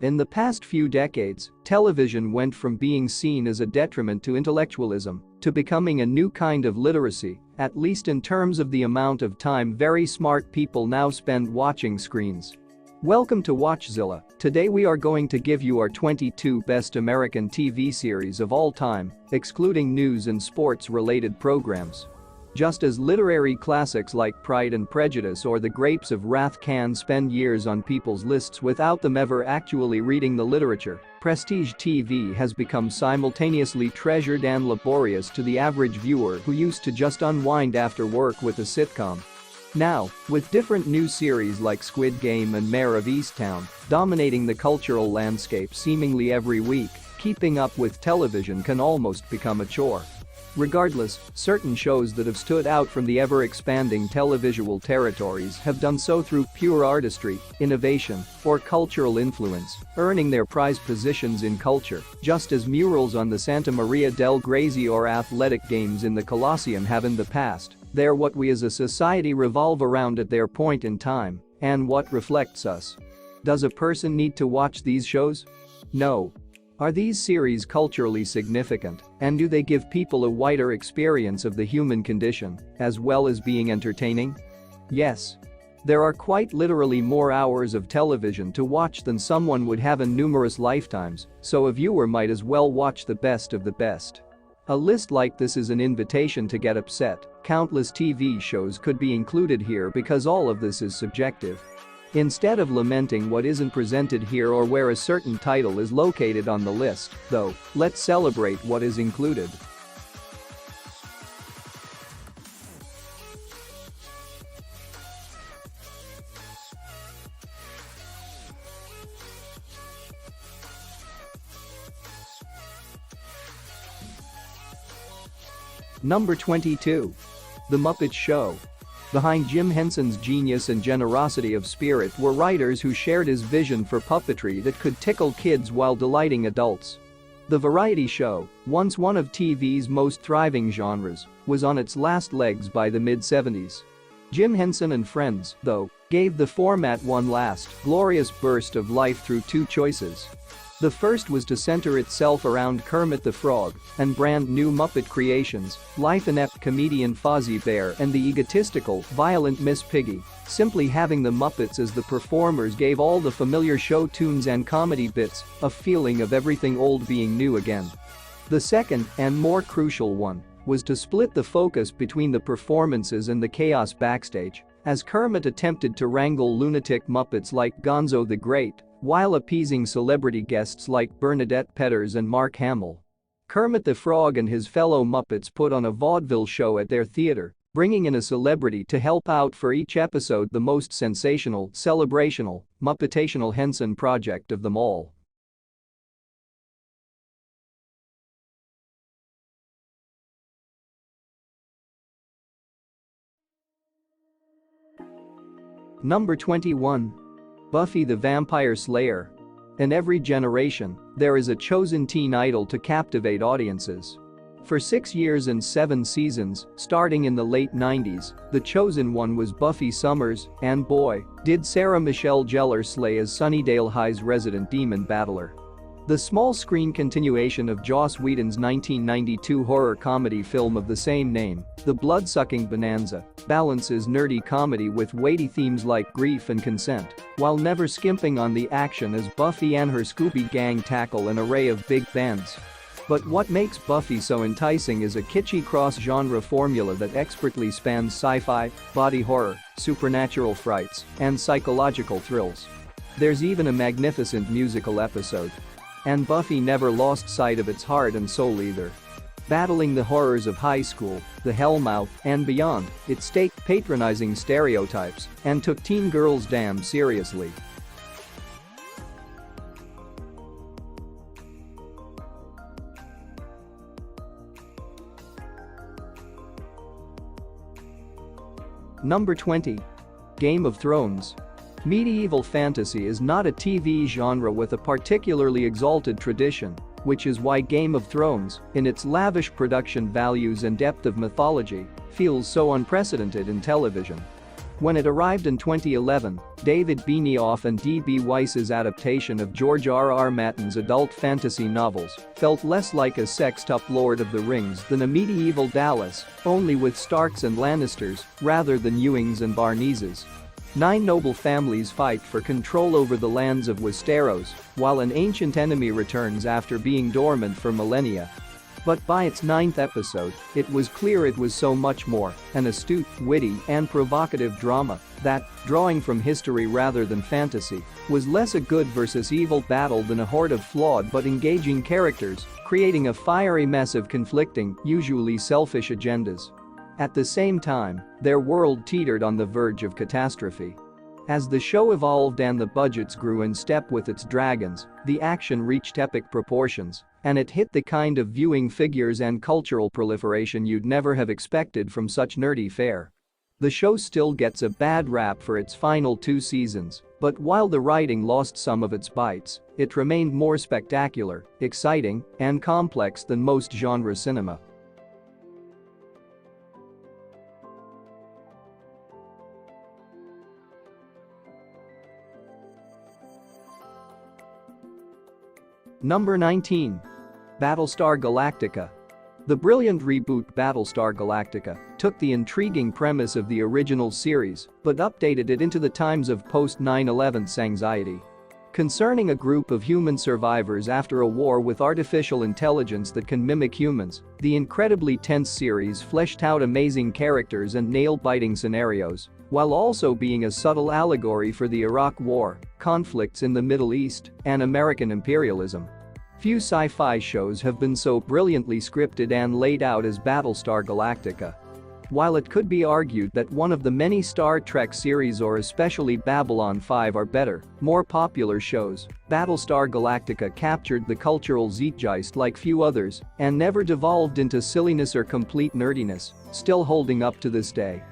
In the past few decades, television went from being seen as a detriment to intellectualism to becoming a new kind of literacy, at least in terms of the amount of time very smart people now spend watching screens. Welcome to WatchZilla. Today we are going to give you our 22 best American TV series of all time, excluding news and sports-related programs. Just as literary classics like Pride and Prejudice or The Grapes of Wrath can spend years on people's lists without them ever actually reading the literature, prestige TV has become simultaneously treasured and laborious to the average viewer who used to just unwind after work with a sitcom. Now, with different new series like Squid Game and Mayor of Easttown dominating the cultural landscape seemingly every week, keeping up with television can almost become a chore. Regardless, certain shows that have stood out from the ever-expanding televisual territories have done so through pure artistry, innovation, or cultural influence, earning their prized positions in culture, just as murals on the Santa Maria del Grazie or athletic games in the Colosseum have in the past. They're what we as a society revolve around at their point in time, and what reflects us. Does a person need to watch these shows? No. Are these series culturally significant, and do they give people a wider experience of the human condition, as well as being entertaining? Yes. There are quite literally more hours of television to watch than someone would have in numerous lifetimes, so a viewer might as well watch the best of the best. A list like this is an invitation to get upset. Countless TV shows could be included here because all of this is subjective. Instead of lamenting what isn't presented here or where a certain title is located on the list, though, let's celebrate what is included. Number 22. The Muppet Show. Behind Jim Henson's genius and generosity of spirit were writers who shared his vision for puppetry that could tickle kids while delighting adults. The variety show, once one of TV's most thriving genres, was on its last legs by the mid-70s. Jim Henson and Friends, though, gave the format one last, glorious burst of life through two choices. The first was to center itself around Kermit the Frog and brand new Muppet creations, life-inept comedian Fozzie Bear and the egotistical, violent Miss Piggy. Simply having the Muppets as the performers gave all the familiar show tunes and comedy bits a feeling of everything old being new again. The second, and more crucial one, was to split the focus between the performances and the chaos backstage, as Kermit attempted to wrangle lunatic Muppets like Gonzo the Great, while appeasing celebrity guests like Bernadette Peters and Mark Hamill. Kermit the Frog and his fellow Muppets put on a vaudeville show at their theater, bringing in a celebrity to help out for each episode, the most sensational, celebrational, Muppetational Henson project of them all. Number 21. Buffy the Vampire Slayer. In every generation, there is a chosen teen idol to captivate audiences. For 6 years and 7 seasons, starting in the late 90s, the chosen one was Buffy Summers, and boy, did Sarah Michelle Gellar slay as Sunnydale High's resident demon battler. The small-screen continuation of Joss Whedon's 1992 horror comedy film of the same name, The Blood-Sucking Bonanza, balances nerdy comedy with weighty themes like grief and consent, while never skimping on the action as Buffy and her Scooby Gang tackle an array of big bands. But what makes Buffy so enticing is a kitschy cross-genre formula that expertly spans sci-fi, body horror, supernatural frights, and psychological thrills. There's even a magnificent musical episode. And Buffy never lost sight of its heart and soul either. Battling the horrors of high school, the Hellmouth, and beyond, it staked patronizing stereotypes and took teen girls damn seriously. Number 20. Game of Thrones. Medieval fantasy is not a TV genre with a particularly exalted tradition, which is why Game of Thrones, in its lavish production values and depth of mythology, feels so unprecedented in television. When it arrived in 2011, David Benioff and D.B. Weiss's adaptation of George R.R. Martin's adult fantasy novels felt less like a sexed-up Lord of the Rings than a medieval Dallas, only with Starks and Lannisters rather than Ewings and Barneses. 9 noble families fight for control over the lands of Westeros, while an ancient enemy returns after being dormant for millennia. But by its 9th episode, it was clear it was so much more, an astute, witty, and provocative drama that, drawing from history rather than fantasy, was less a good versus evil battle than a horde of flawed but engaging characters, creating a fiery mess of conflicting, usually selfish agendas. At the same time, their world teetered on the verge of catastrophe. As the show evolved and the budgets grew in step with its dragons, the action reached epic proportions, and it hit the kind of viewing figures and cultural proliferation you'd never have expected from such nerdy fare. The show still gets a bad rap for its final 2 seasons, but while the writing lost some of its bites, it remained more spectacular, exciting, and complex than most genre cinema. Number 19. Battlestar Galactica. The brilliant reboot Battlestar Galactica took the intriguing premise of the original series but updated it into the times of post-9/11 anxiety. Concerning a group of human survivors after a war with artificial intelligence that can mimic humans, the incredibly tense series fleshed out amazing characters and nail-biting scenarios, while also being a subtle allegory for the Iraq War, conflicts in the Middle East, and American imperialism. Few sci-fi shows have been so brilliantly scripted and laid out as Battlestar Galactica. While it could be argued that one of the many Star Trek series or especially Babylon 5 are better, more popular shows, Battlestar Galactica captured the cultural zeitgeist like few others and never devolved into silliness or complete nerdiness, still holding up to this day.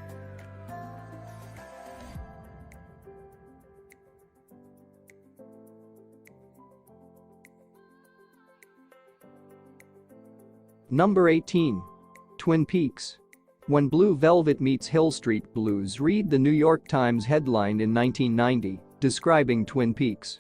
Number 18. Twin Peaks. When Blue Velvet meets Hill Street Blues, read the New York Times headline in 1990, describing Twin Peaks.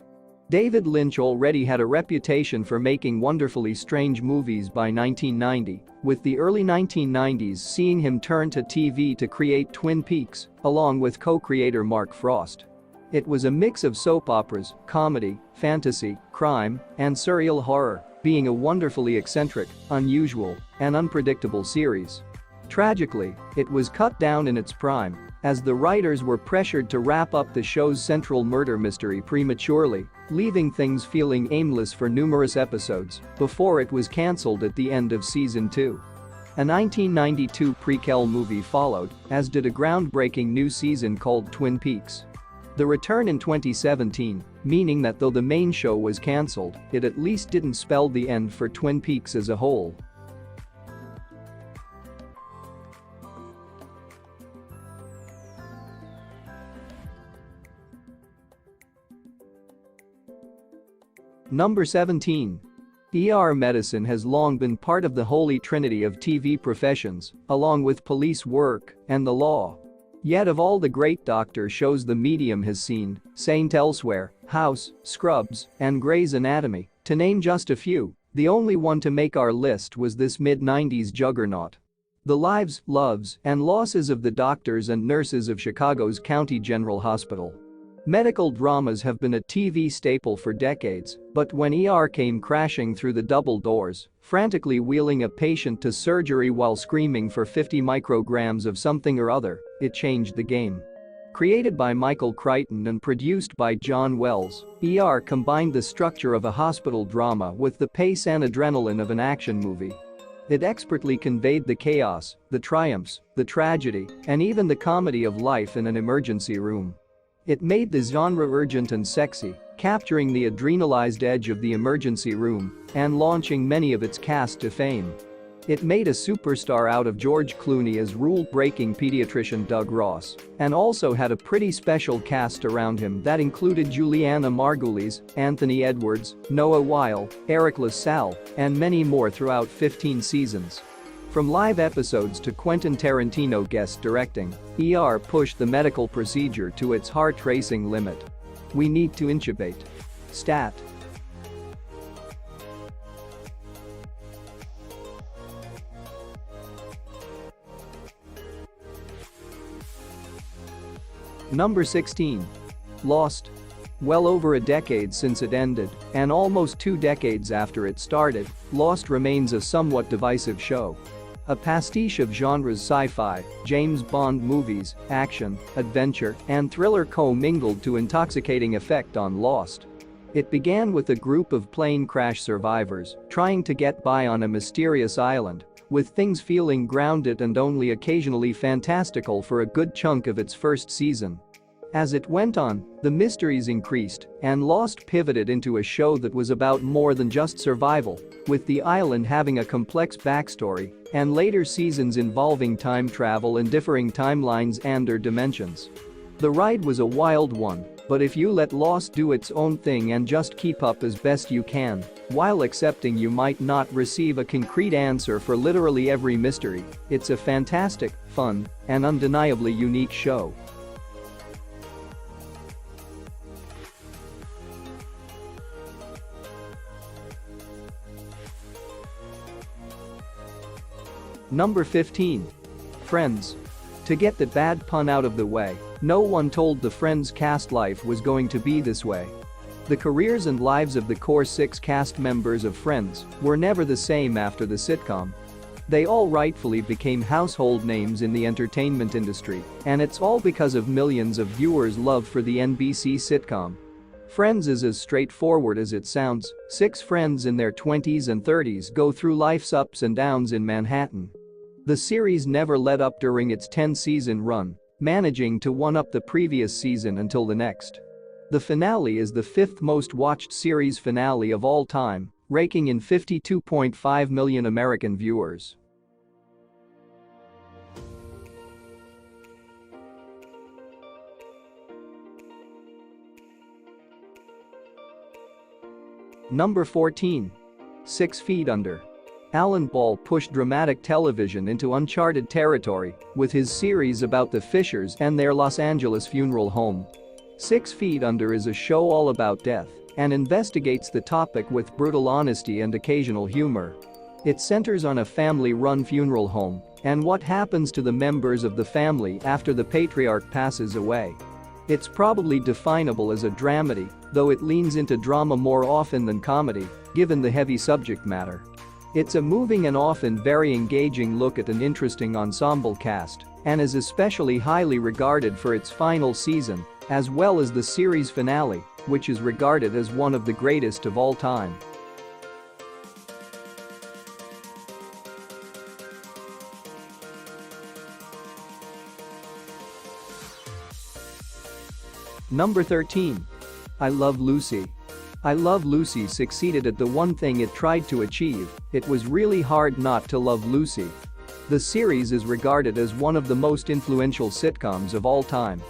David Lynch already had a reputation for making wonderfully strange movies by 1990, with the early 1990s seeing him turn to TV to create Twin Peaks, along with co-creator Mark Frost. It was a mix of soap operas, comedy, fantasy, crime, and surreal horror, being a wonderfully eccentric, unusual, and unpredictable series. Tragically, it was cut down in its prime, as the writers were pressured to wrap up the show's central murder mystery prematurely, leaving things feeling aimless for numerous episodes before it was cancelled at the end of season 2. A 1992 prequel movie followed, as did a groundbreaking new season called Twin Peaks. The return in 2017, meaning that though the main show was cancelled, it at least didn't spell the end for Twin Peaks as a whole. Number 17. ER medicine has long been part of the holy trinity of TV professions, along with police work and the law. Yet of all the great doctor shows the medium has seen, Saint Elsewhere, House, Scrubs, and Grey's Anatomy, to name just a few, the only one to make our list was this mid-90s juggernaut. The lives, loves, and losses of the doctors and nurses of Chicago's County General Hospital. Medical dramas have been a TV staple for decades, but when ER came crashing through the double doors, frantically wheeling a patient to surgery while screaming for 50 micrograms of something or other, it changed the game. Created by Michael Crichton and produced by John Wells, ER combined the structure of a hospital drama with the pace and adrenaline of an action movie. It expertly conveyed the chaos, the triumphs, the tragedy, and even the comedy of life in an emergency room. It made the genre urgent and sexy, capturing the adrenalized edge of the emergency room and launching many of its cast to fame. It made a superstar out of George Clooney as rule-breaking pediatrician Doug Ross and also had a pretty special cast around him that included Juliana Margulies, Anthony Edwards, Noah Weil, Eric LaSalle, and many more throughout 15 seasons. From live episodes to Quentin Tarantino guest directing, ER pushed the medical procedure to its heart-racing limit. We need to intubate. Stat. Number 16. Lost. Well over a decade since it ended, and almost 2 decades after it started, Lost remains a somewhat divisive show. A pastiche of genres sci-fi, James Bond movies, action, adventure, and thriller co-mingled to intoxicating effect on Lost. It began with a group of plane crash survivors trying to get by on a mysterious island, with things feeling grounded and only occasionally fantastical for a good chunk of its first season. As it went on, the mysteries increased, and Lost pivoted into a show that was about more than just survival, with the island having a complex backstory and later seasons involving time travel and differing timelines and/or dimensions. The ride was a wild one, but if you let Lost do its own thing and just keep up as best you can, while accepting you might not receive a concrete answer for literally every mystery, it's a fantastic, fun, and undeniably unique show. Number 15. Friends. To get the bad pun out of the way, no one told the Friends cast life was going to be this way. The careers and lives of the core 6 cast members of Friends were never the same after the sitcom. They all rightfully became household names in the entertainment industry, and it's all because of millions of viewers' love for the NBC sitcom. Friends is as straightforward as it sounds. 6 friends in their 20s and 30s go through life's ups and downs in Manhattan. The series never let up during its 10-season run, managing to one-up the previous season until the next. The finale is the 5th most watched series finale of all time, raking in 52.5 million American viewers. Number 14. 6 Feet Under. Alan Ball pushed dramatic television into uncharted territory with his series about the Fishers and their Los Angeles funeral home. 6 Feet Under is a show all about death and investigates the topic with brutal honesty and occasional humor. It centers on a family-run funeral home and what happens to the members of the family after the patriarch passes away. It's probably definable as a dramedy, though it leans into drama more often than comedy, given the heavy subject matter. It's a moving and often very engaging look at an interesting ensemble cast and is especially highly regarded for its final season, as well as the series finale, which is regarded as one of the greatest of all time. Number 13. I Love Lucy. I Love Lucy succeeded at the one thing it tried to achieve. It was really hard not to love Lucy. The series is regarded as one of the most influential sitcoms of all time.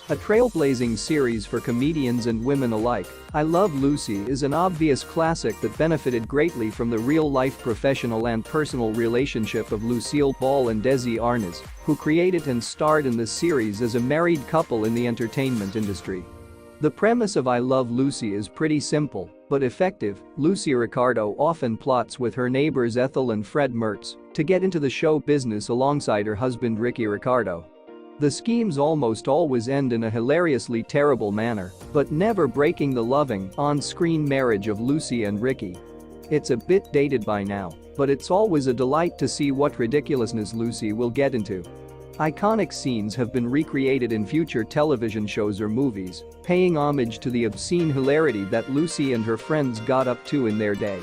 A trailblazing series for comedians and women alike, I Love Lucy is an obvious classic that benefited greatly from the real-life professional and personal relationship of Lucille Ball and Desi Arnaz, who created and starred in the series as a married couple in the entertainment industry. The premise of I Love Lucy is pretty simple, but effective. Lucy Ricardo often plots with her neighbors Ethel and Fred Mertz to get into the show business alongside her husband Ricky Ricardo. The schemes almost always end in a hilariously terrible manner, but never breaking the loving, on-screen marriage of Lucy and Ricky. It's a bit dated by now, but it's always a delight to see what ridiculousness Lucy will get into. Iconic scenes have been recreated in future television shows or movies, paying homage to the obscene hilarity that Lucy and her friends got up to in their day.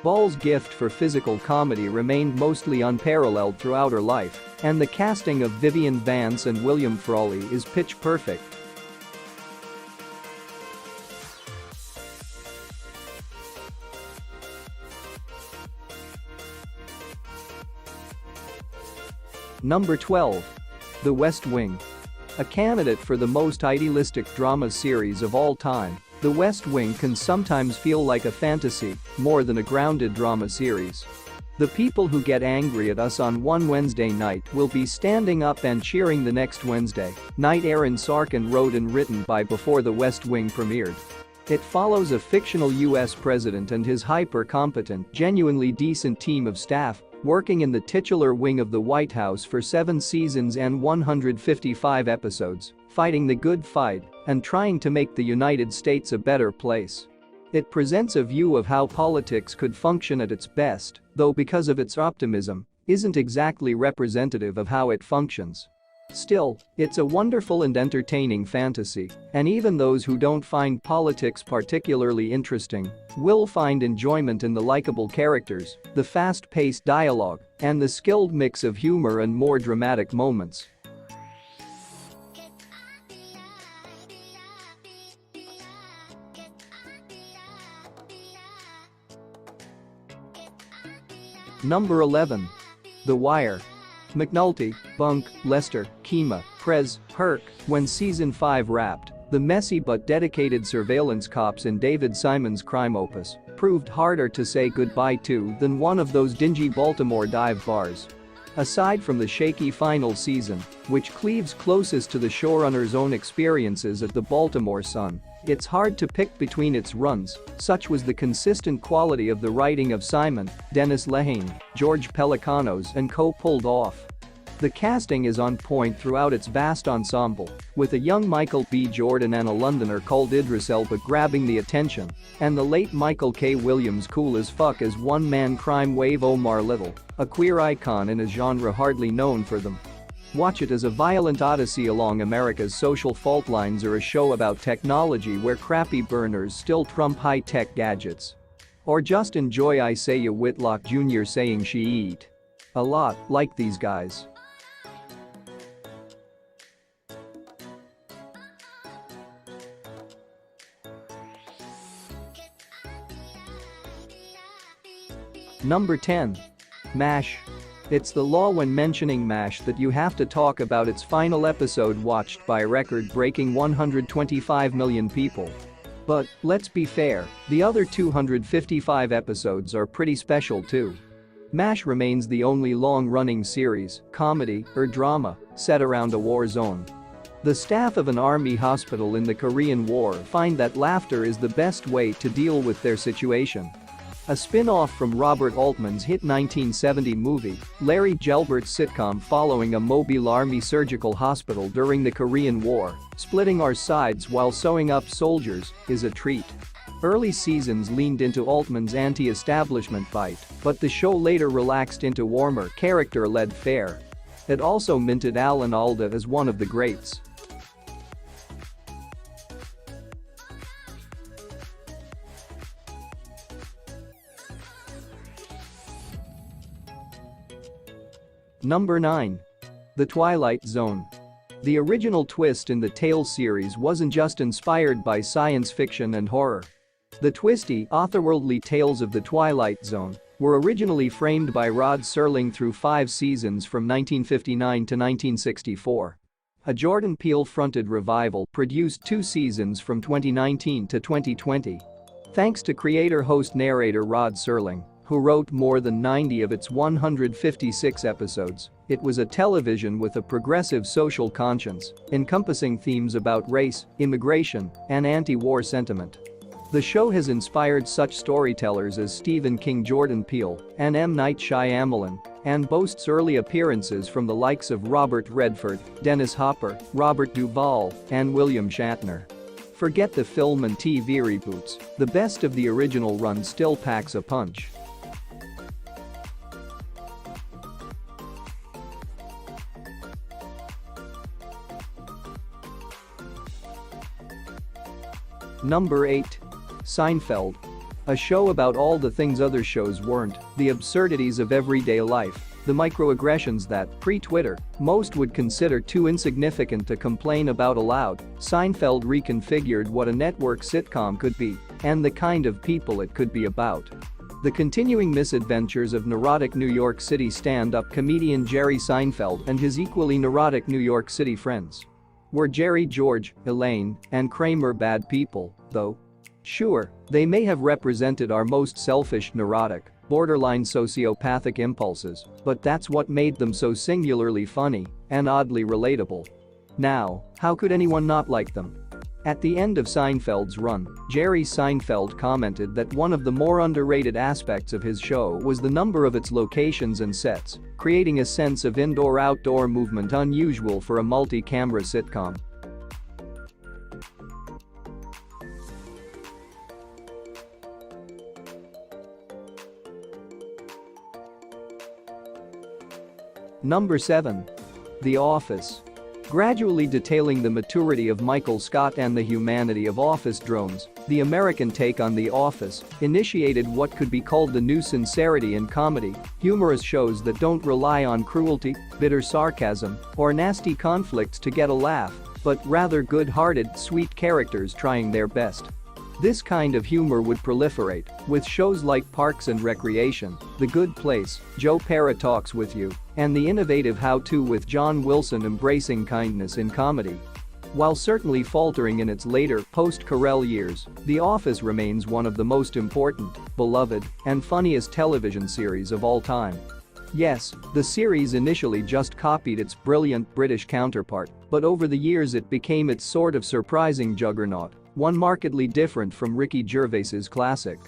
Ball's gift for physical comedy remained mostly unparalleled throughout her life, and the casting of Vivian Vance and William Frawley is pitch perfect. Number 12. The West Wing. A candidate for the most idealistic drama series of all time, The West Wing can sometimes feel like a fantasy more than a grounded drama series. The people who get angry at us on one Wednesday night will be standing up and cheering the next Wednesday night. Aaron Sorkin wrote and written by before The West Wing premiered. It follows a fictional US president and his hyper-competent, genuinely decent team of staff working in the titular wing of the White House for 7 seasons and 155 episodes, fighting the good fight and trying to make the United States a better place. It presents a view of how politics could function at its best, though because of its optimism, isn't exactly representative of how it functions. Still, it's a wonderful and entertaining fantasy, and even those who don't find politics particularly interesting will find enjoyment in the likable characters, the fast-paced dialogue, and the skilled mix of humor and more dramatic moments. Number 11. The Wire. McNulty, Bunk, Lester, Kima, Prez, Herc. When season 5 wrapped, the messy but dedicated surveillance cops in David Simon's crime opus proved harder to say goodbye to than one of those dingy Baltimore dive bars. Aside from the shaky final season, which cleaves closest to the showrunner's own experiences at the Baltimore Sun, it's hard to pick between its runs, such was the consistent quality of the writing of Simon, Dennis Lehane, George Pelecanos and co. pulled off. The casting is on point throughout its vast ensemble, with a young Michael B. Jordan and a Londoner called Idris Elba grabbing the attention, and the late Michael K. Williams cool as fuck as one-man crime wave Omar Little, a queer icon in a genre hardly known for them. Watch it as a violent odyssey along America's social fault lines or a show about technology where crappy burners still trump high-tech gadgets. Or just enjoy Isaiah Whitlock Jr. saying she eat a lot like these guys. Number 10. MASH. It's the law when mentioning MASH that you have to talk about its final episode watched by a record-breaking 125 million people. But, let's be fair, the other 255 episodes are pretty special too. MASH remains the only long-running series, comedy, or drama, set around a war zone. The staff of an army hospital in the Korean War find that laughter is the best way to deal with their situation. A spin-off from Robert Altman's hit 1970 movie, Larry Gelbart's sitcom following a Mobile Army surgical hospital during the Korean War, splitting our sides while sewing up soldiers, is a treat. Early seasons leaned into Altman's anti-establishment bite, but the show later relaxed into warmer, character-led fare. It also minted Alan Alda as one of the greats. Number 9. The Twilight Zone. The original twist in the Tales series wasn't just inspired by science fiction and horror. The twisty, otherworldly tales of the Twilight Zone were originally framed by Rod Serling through 5 seasons from 1959 to 1964. A Jordan Peele-fronted revival produced 2 seasons from 2019 to 2020. Thanks to creator-host-narrator Rod Serling, who wrote more than 90 of its 156 episodes, it was a television with a progressive social conscience, encompassing themes about race, immigration, and anti-war sentiment. The show has inspired such storytellers as Stephen King, Jordan Peele, and M. Night Shyamalan, and boasts early appearances from the likes of Robert Redford, Dennis Hopper, Robert Duvall, and William Shatner. Forget the film and TV reboots, the best of the original run still packs a punch. Number 8. Seinfeld. A show about all the things other shows weren't, the absurdities of everyday life, the microaggressions that, pre-Twitter, most would consider too insignificant to complain about aloud. Seinfeld reconfigured what a network sitcom could be and the kind of people it could be about. The continuing misadventures of neurotic New York City stand-up comedian Jerry Seinfeld and his equally neurotic New York City friends. Were Jerry, George, Elaine, and Kramer bad people, though? Sure, they may have represented our most selfish neurotic, borderline sociopathic impulses, but that's what made them so singularly funny and oddly relatable. Now, how could anyone not like them? At the end of Seinfeld's run, Jerry Seinfeld commented that one of the more underrated aspects of his show was the number of its locations and sets, creating a sense of indoor-outdoor movement unusual for a multi-camera sitcom. Number 7. The Office. Gradually detailing the maturity of Michael Scott and the humanity of office drones, the American take on The Office initiated what could be called the new sincerity in comedy, humorous shows that don't rely on cruelty, bitter sarcasm, or nasty conflicts to get a laugh, but rather good-hearted, sweet characters trying their best. This kind of humor would proliferate, with shows like Parks and Recreation, The Good Place, Joe Pera Talks with You, and the innovative How To with John Wilson embracing kindness in comedy. While certainly faltering in its later, post-Carell years, The Office remains one of the most important, beloved, and funniest television series of all time. Yes, the series initially just copied its brilliant British counterpart, but over the years it became its sort of surprising juggernaut, one markedly different from Ricky Gervais's classic.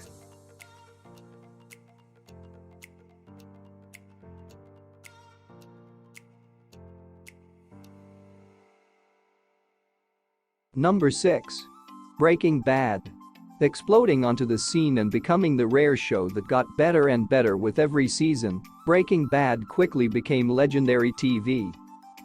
Number 6. Breaking Bad. Exploding onto the scene and becoming the rare show that got better and better with every season, Breaking Bad quickly became legendary TV.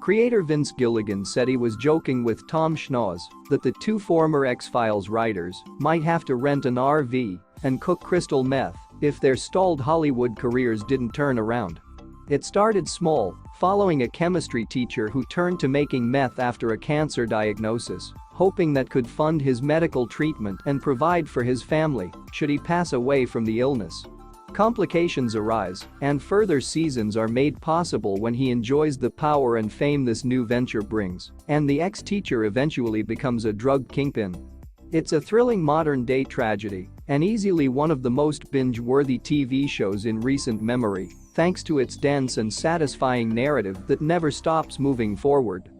Creator Vince Gilligan said he was joking with Tom Schnauz that the two former X-Files writers might have to rent an RV and cook crystal meth if their stalled Hollywood careers didn't turn around. It started small, following a chemistry teacher who turned to making meth after a cancer diagnosis, hoping that could fund his medical treatment and provide for his family should he pass away from the illness. Complications arise, and further seasons are made possible when he enjoys the power and fame this new venture brings, and the ex-teacher eventually becomes a drug kingpin. It's a thrilling modern-day tragedy, and easily one of the most binge-worthy TV shows in recent memory, thanks to its dense and satisfying narrative that never stops moving forward.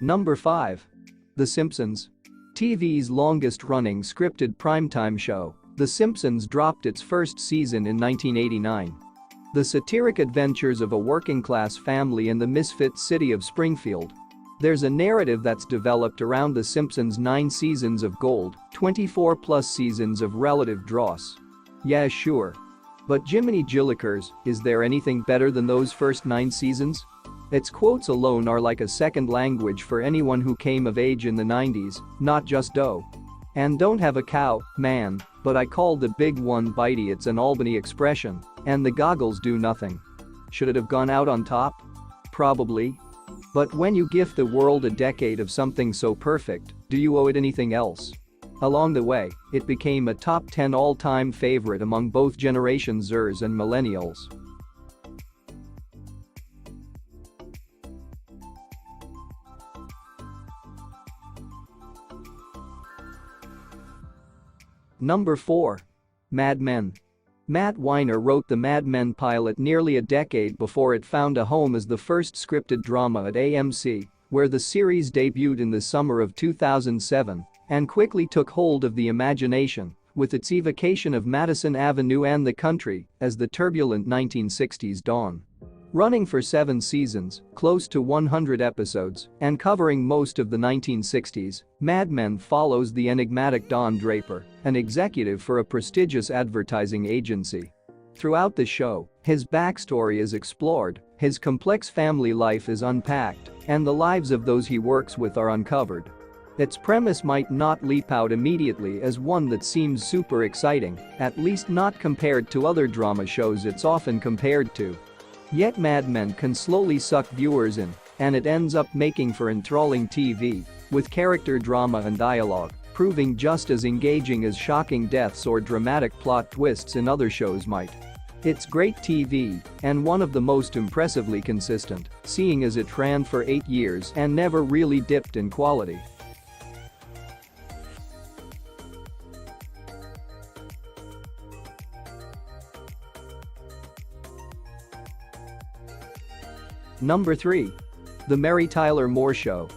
Number 5. The Simpsons. TV's longest-running scripted primetime show, The Simpsons dropped its first season in 1989. The satiric adventures of a working-class family in the misfit city of Springfield. There's a narrative that's developed around The Simpsons' 9 seasons of gold, 24-plus seasons of relative dross. Yeah, sure. But Jiminy Jillikers, is there anything better than those first 9 seasons? Its quotes alone are like a second language for anyone who came of age in the 90s, not just dough. And don't have a cow, man, but I call the big one bitey. It's an Albany expression, and the goggles do nothing. Should it have gone out on top? Probably. But when you gift the world a decade of something so perfect, do you owe it anything else? Along the way, it became a top 10 all-time favorite among both Generation Zers and millennials. Number 4. Mad Men. Matt Weiner wrote the Mad Men pilot nearly a decade before it found a home as the first scripted drama at AMC, where the series debuted in the summer of 2007 and quickly took hold of the imagination with its evocation of Madison Avenue and the country as the turbulent 1960s dawn. Running for 7 seasons, close to 100 episodes, and covering most of the 1960s, Mad Men follows the enigmatic Don Draper, an executive for a prestigious advertising agency. Throughout the show, his backstory is explored, his complex family life is unpacked, and the lives of those he works with are uncovered. Its premise might not leap out immediately as one that seems super exciting, at least not compared to other drama shows it's often compared to. Yet Mad Men can slowly suck viewers in, and it ends up making for enthralling TV, with character drama and dialogue, proving just as engaging as shocking deaths or dramatic plot twists in other shows might. It's great TV and one of the most impressively consistent, seeing as it ran for 8 years and never really dipped in quality. Number 3. The Mary Tyler Moore Show.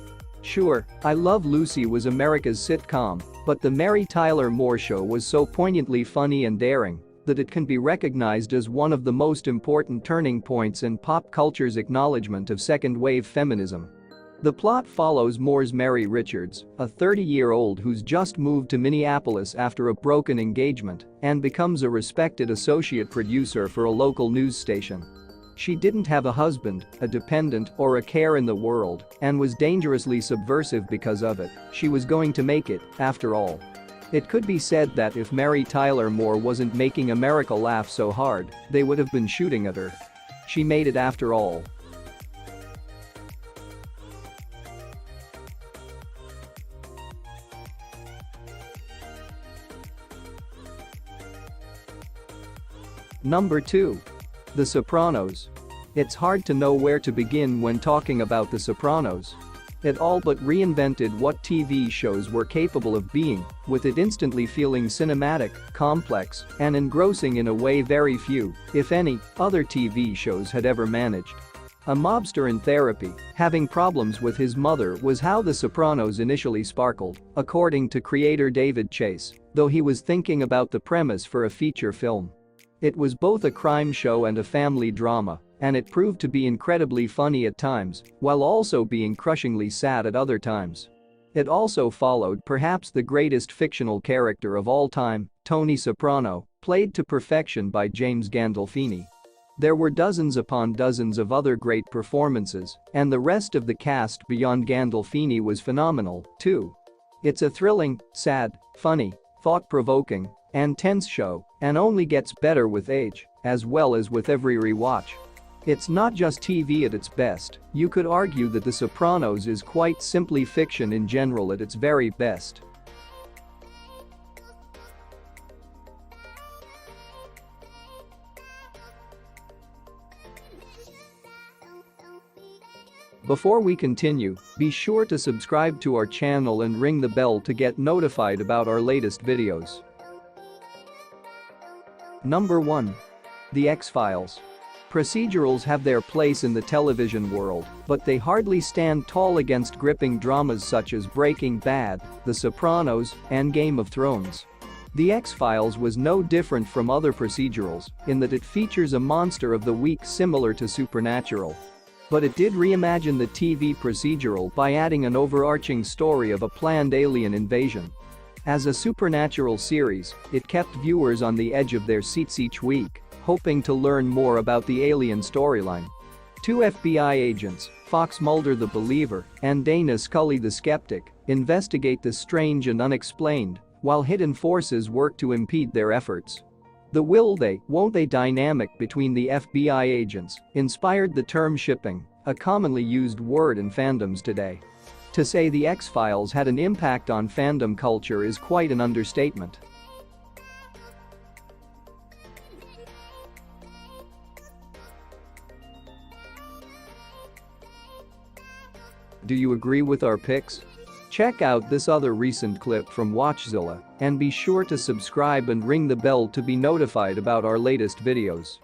Sure, I Love Lucy was America's sitcom, but The Mary Tyler Moore Show was so poignantly funny and daring that it can be recognized as one of the most important turning points in pop culture's acknowledgement of second-wave feminism. The plot follows Moore's Mary Richards, a 30-year-old who's just moved to Minneapolis after a broken engagement and becomes a respected associate producer for a local news station. She didn't have a husband, a dependent, or a care in the world and was dangerously subversive because of it. She was going to make it, after all. It could be said that if Mary Tyler Moore wasn't making America laugh so hard, they would have been shooting at her. She made it after all. Number 2. The Sopranos. It's hard to know where to begin when talking about The Sopranos. It all but reinvented what TV shows were capable of being, with it instantly feeling cinematic, complex, and engrossing in a way very few, if any, other TV shows had ever managed. A mobster in therapy, having problems with his mother was how The Sopranos initially sparkled, according to creator David Chase, though he was thinking about the premise for a feature film. It was both a crime show and a family drama, and it proved to be incredibly funny at times, while also being crushingly sad at other times. It also followed perhaps the greatest fictional character of all time, Tony Soprano, played to perfection by James Gandolfini. There were dozens upon dozens of other great performances, and the rest of the cast beyond Gandolfini was phenomenal, too. It's a thrilling, sad, funny, thought-provoking, and tense show, and only gets better with age, as well as with every rewatch. It's not just TV at its best, you could argue that The Sopranos is quite simply fiction in general at its very best. Before we continue, be sure to subscribe to our channel and ring the bell to get notified about our latest videos. Number 1. The X-Files. Procedurals have their place in the television world, but they hardly stand tall against gripping dramas such as Breaking Bad, The Sopranos, and Game of Thrones. The X-Files was no different from other procedurals in that it features a monster of the week similar to Supernatural. But it did reimagine the TV procedural by adding an overarching story of a planned alien invasion. As a Supernatural series, it kept viewers on the edge of their seats each week, hoping to learn more about the alien storyline. Two FBI agents, Fox Mulder the Believer and Dana Scully the Skeptic, investigate the strange and unexplained, while hidden forces work to impede their efforts. The will they, won't they dynamic between the FBI agents inspired the term shipping, a commonly used word in fandoms today. To say the X-Files had an impact on fandom culture is quite an understatement. Do you agree with our picks? Check out this other recent clip from WatchZilla and be sure to subscribe and ring the bell to be notified about our latest videos.